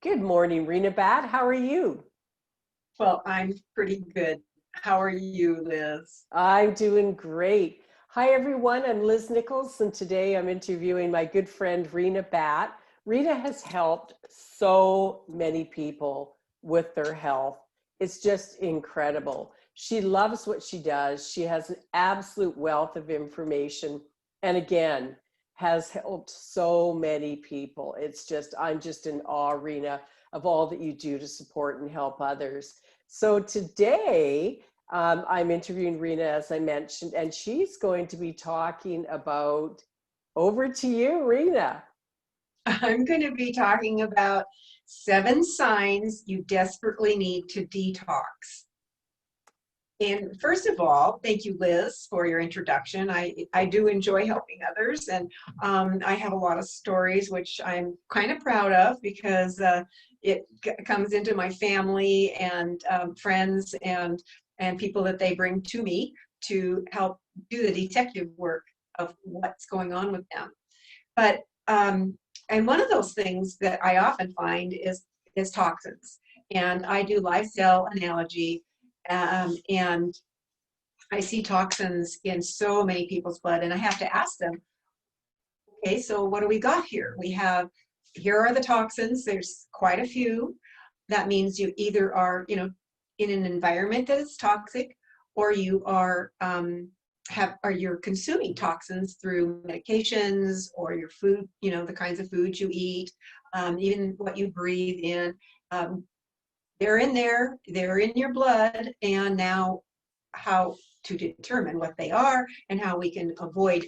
Good morning, Rena Batt. How are you? Well, I'm pretty good. How are you, Liz? I'm doing great. Hi, everyone. I'm Liz Nichols, and today I'm interviewing my good friend Rena Batt. Rena has helped so many people with their health. It's just incredible. She loves what she does. She has an absolute wealth of information, and again, has helped so many people. I'm just in awe, Rena, of all that you do to support and help others. So today, I'm interviewing Rena, as I mentioned, and she's going to be talking about, over to you, Rena. I'm going to be talking about 7 signs you desperately need to detox. And first of all, thank you, Liz, for your introduction. I do enjoy helping others, and I have a lot of stories which I'm kind of proud of because it comes into my family and friends and people that they bring to me to help do the detective work of what's going on with them. But and one of those things that I often find is toxins, and I do live cell analogy, and I see toxins in so many people's blood, and I have to ask them, okay, so what do we got here? Here are the toxins. There's quite a few. That means you either are, in an environment that is toxic, or you are you're consuming toxins through medications or your food, the kinds of foods you eat, even what you breathe in. They're in there, they're in your blood, and now how to determine what they are and how we can avoid.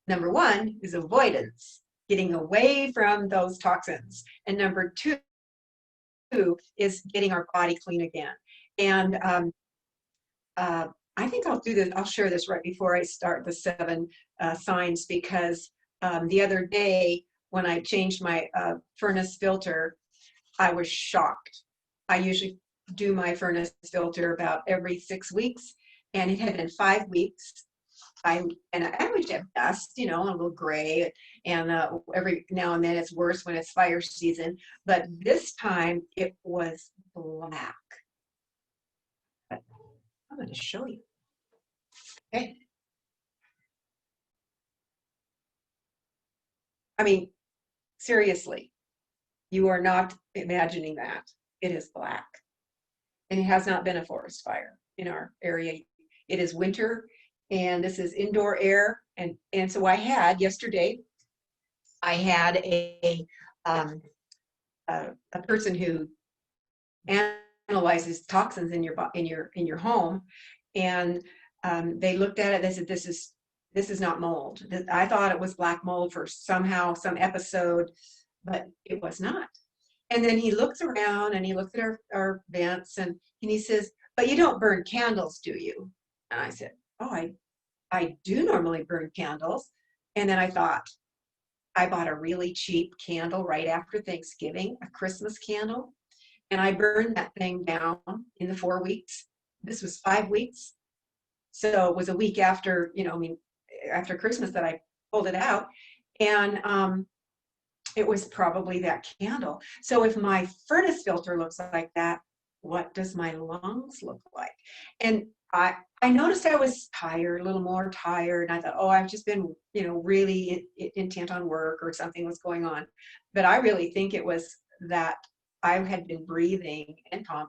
Number one is avoidance, getting away from those toxins. And number two is getting our body clean again. And I think I'll do this. I'll share this right before I start the 7 signs, because the other day when I changed my furnace filter, I was shocked. I usually do my furnace filter about every 6 weeks, and it had been 5 weeks. I always have dust, a little gray, and every now and then it's worse when it's fire season. But this time it was black. But I'm going to show you. Okay. I mean, seriously, you are not imagining that. It is black. And it has not been a forest fire in our area. It is winter, and this is indoor air. And so yesterday, I had a person who analyzes toxins in your home, and they looked at it. They said, this is not mold. I thought it was black mold for some episode, but it was not. And then he looks around and he looks at our vents, and he says, but you don't burn candles, do you? And I said, oh, I do normally burn candles. And then I thought, I bought a really cheap candle right after Thanksgiving, a Christmas candle, and I burned that thing down in the 4 weeks. This was 5 weeks. So it was a week after, after Christmas that I pulled it out. And it was probably that candle. So if my furnace filter looks like that, what does my lungs look like? And I noticed I was tired, a little more tired. And I thought, oh, I've just been, really intent on work or something was going on. But I really think it was that I had been breathing, and Tom,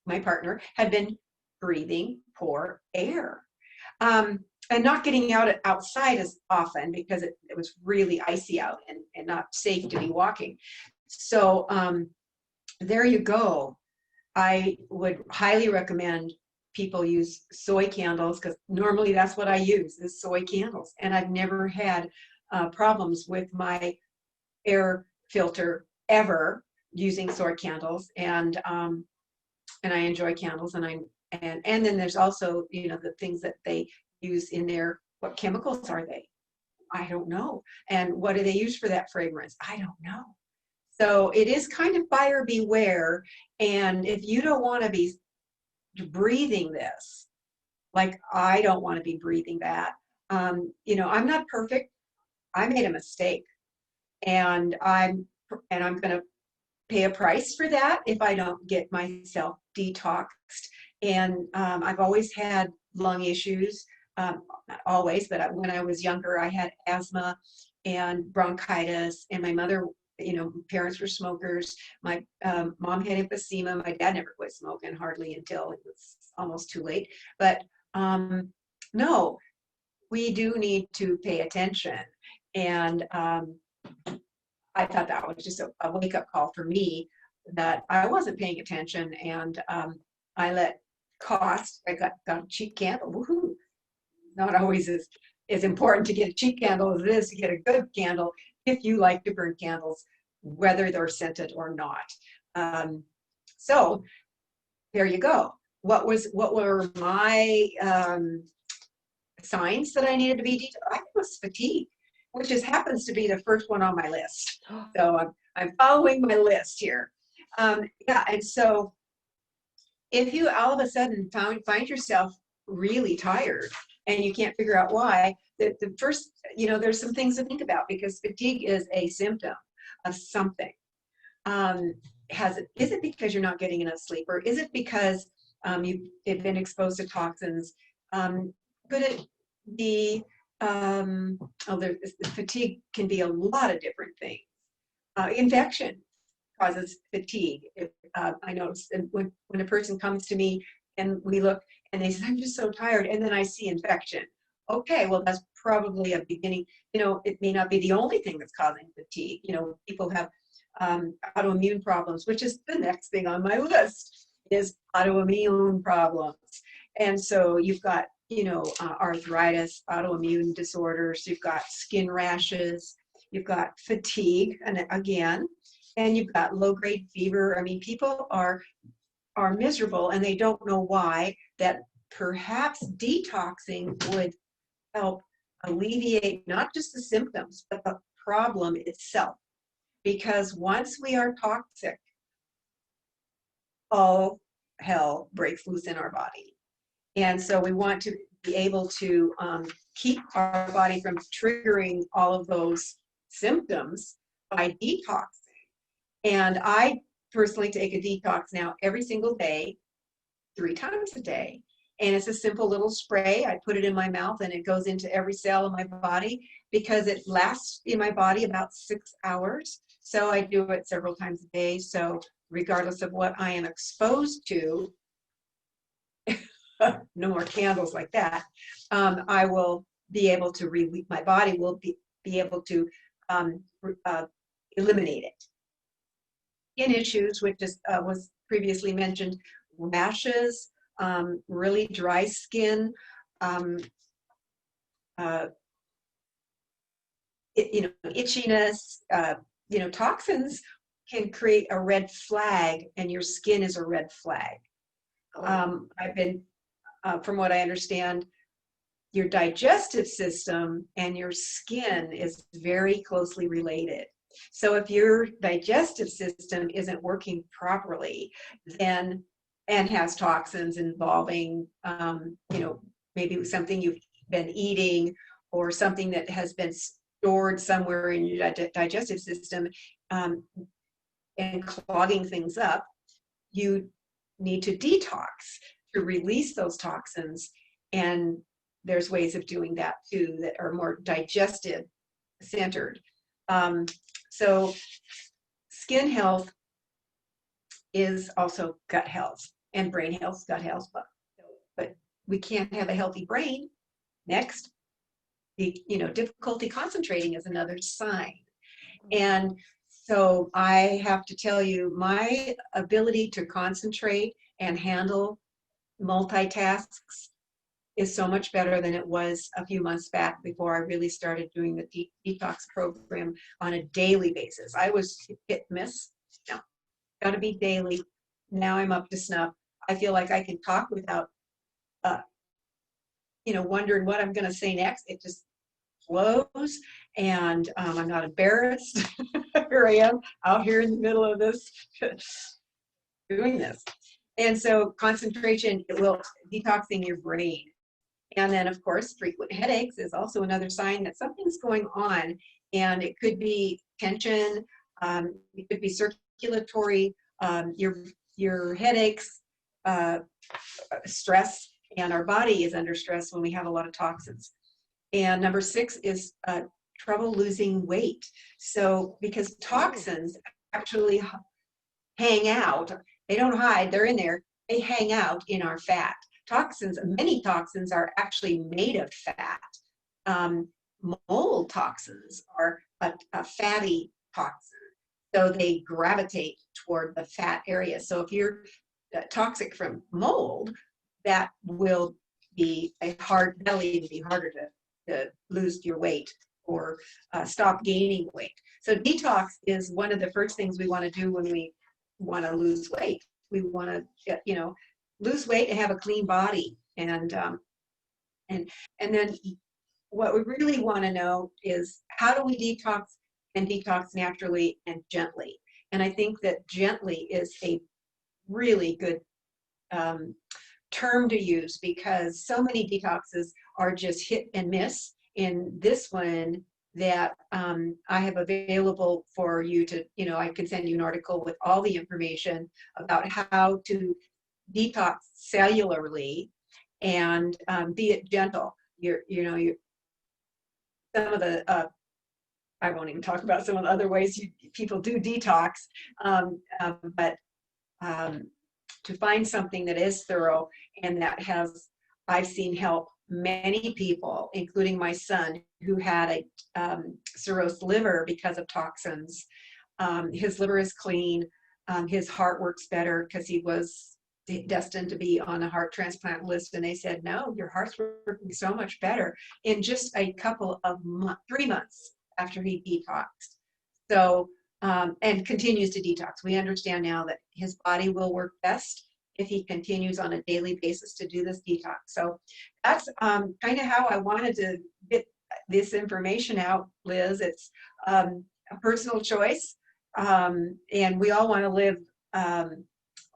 my partner, had been breathing poor air. And not getting outside as often because it was really icy out and not safe to be walking. So there you go. I would highly recommend people use soy candles, because normally that's what I use, is soy candles. And I've never had problems with my air filter ever using soy candles. And I enjoy candles, and then there's also, the things that they use in there. What chemicals are they? I don't know. And what do they use for that fragrance? I don't know. So it is kind of buyer beware. And if you don't want to be breathing this, like I don't want to be breathing that, I'm not perfect. I made a mistake, and I'm going to pay a price for that if I don't get myself detoxed. And I've always had lung issues, not always, but when I was younger, I had asthma and bronchitis, and my mother, parents were smokers. My mom had emphysema. My dad never quit smoking hardly until it was almost too late. But no, we do need to pay attention. And I thought that was just a wake-up call for me that I wasn't paying attention, and I let cost. I got a cheap candle. Woohoo! Not always as important to get a cheap candle as it is to get a good candle if you like to burn candles, whether they're scented or not. So there you go. What were my signs that I needed to be detoxed? I think it was fatigue, which happens to be the first one on my list. So I'm following my list here. Yeah, and so if you all of a sudden find yourself really tired and you can't figure out why, the first, there's some things to think about, because fatigue is a symptom of something. Is it because you're not getting enough sleep, or is it because you've been exposed to toxins? Could it be, fatigue can be a lot of different things. Infection causes fatigue. I notice when a person comes to me and we look and they say, I'm just so tired, and then I see infection. Okay, well, that's probably a beginning. It may not be the only thing that's causing fatigue. People have autoimmune problems, which is the next thing on my list, is autoimmune problems. And so you've got, arthritis, autoimmune disorders, you've got skin rashes, you've got fatigue, and again, and you've got low-grade fever. I mean, people are miserable and they don't know why. That perhaps detoxing would help alleviate not just the symptoms, but the problem itself. Because once we are toxic, all hell breaks loose in our body. And so we want to be able to keep our body from triggering all of those symptoms by detoxing. And I personally take a detox now every single day, 3 times a day. And it's a simple little spray. I put it in my mouth and it goes into every cell of my body, because it lasts in my body about 6 hours. So I do it several times a day. So regardless of what I am exposed to, no more candles like that, I will be able to relieve, my body will be able to eliminate it. Skin issues, which was previously mentioned, rashes, really dry skin, itchiness, toxins can create a red flag, and your skin is a red flag. I've been, from what I understand, your digestive system and your skin is very closely related. So if your digestive system isn't working properly, then, and has toxins involving, maybe something you've been eating or something that has been stored somewhere in your digestive system, and clogging things up, you need to detox to release those toxins. And there's ways of doing that too that are more digestive centered. So skin health is also gut health, and brain health, gut health, but we can't have a healthy brain. Next, difficulty concentrating is another sign. And so I have to tell you, my ability to concentrate and handle multitasks is so much better than it was a few months back before I really started doing the detox program on a daily basis. I was hit miss. No, got to be daily. Now I'm up to snuff. I feel like I can talk without, wondering what I'm going to say next. It just flows, and I'm not embarrassed. Here I am out here in the middle of this, doing this. And so concentration, it will detoxing your brain. And then, of course, frequent headaches is also another sign that something's going on. And it could be tension, it could be circulatory, your headaches, stress, and our body is under stress when we have a lot of toxins. And number 6 is trouble losing weight. So because toxins actually hang out, they don't hide, they're in there, they hang out in our fat. Toxins, many toxins are actually made of fat. Mold toxins are a fatty toxin, so they gravitate toward the fat area. So if you're toxic from mold, that will be that'll even be harder to lose your weight or stop gaining weight. So detox is one of the first things we want to do when we want to lose weight. We want to, lose weight and have a clean body. And then what we really want to know is, how do we detox and detox naturally and gently? And I think that gently is a really good term to use, because so many detoxes are just hit and miss. In this one that I have available for you to, I can send you an article with all the information about how to detox cellularly and be it gentle. Some of the I won't even talk about some of the other ways people do detox, but to find something that is thorough and that I've seen help many people, including my son, who had a cirrhosis liver because of toxins. His liver is clean. His heart works better because he was destined to be on a heart transplant list, and they said, no, your heart's working so much better in just a couple of 3 months after he detoxed. So, and continues to detox. We understand now that his body will work best if he continues on a daily basis to do this detox. So that's kind of how I wanted to get this information out, Liz. It's a personal choice, and we all want to live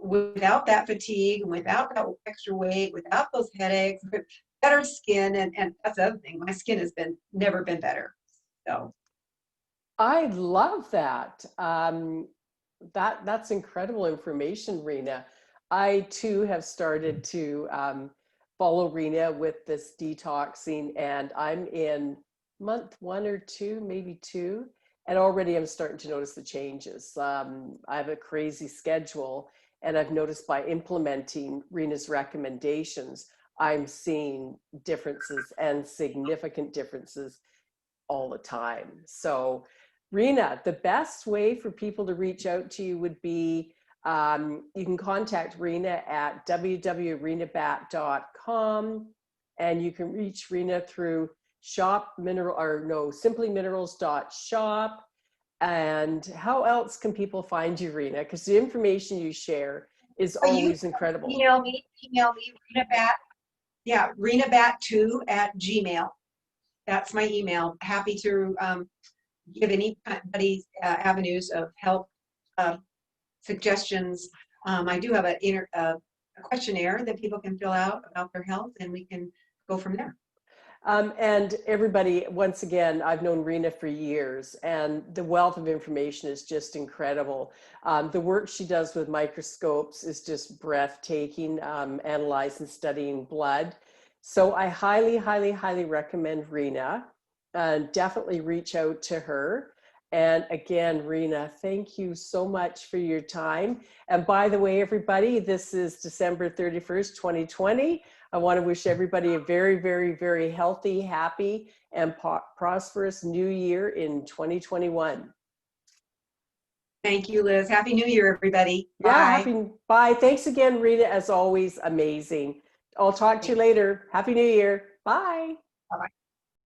without that fatigue, without that extra weight, without those headaches, with better skin, and that's the other thing. My skin has never been better. So I love that. That's incredible information, Rena. I too have started to follow Rena with this detoxing, and I'm in month 1 or 2, maybe 2, and already I'm starting to notice the changes. I have a crazy schedule, and I've noticed by implementing Rena's recommendations, I'm seeing differences, and significant differences, all the time. So Rena, the best way for people to reach out to you would be, you can contact Rena at www.renabatt.com, and you can reach Rena through simplyminerals.shop. And how else can people find you, Rena? Because the information you share is always incredible. Email me, Rena Batt. Yeah, renabatt2@gmail. That's my email. Happy to give anybody avenues of help, suggestions. I do have a questionnaire that people can fill out about their health, and we can go from there. And everybody, once again, I've known Rena for years, and the wealth of information is just incredible. The work she does with microscopes is just breathtaking, analyzing, studying blood. So I highly, highly, highly recommend Rena. Definitely reach out to her. And again, Rena, thank you so much for your time. And by the way, everybody, this is December 31st, 2020. I want to wish everybody a very, very, very healthy, happy, and prosperous new year in 2021. Thank you, Liz. Happy New Year, everybody. Yeah, Bye. bye. Thanks again, Rena, as always, amazing. I'll talk to you later. Happy New Year. Bye. Bye-bye.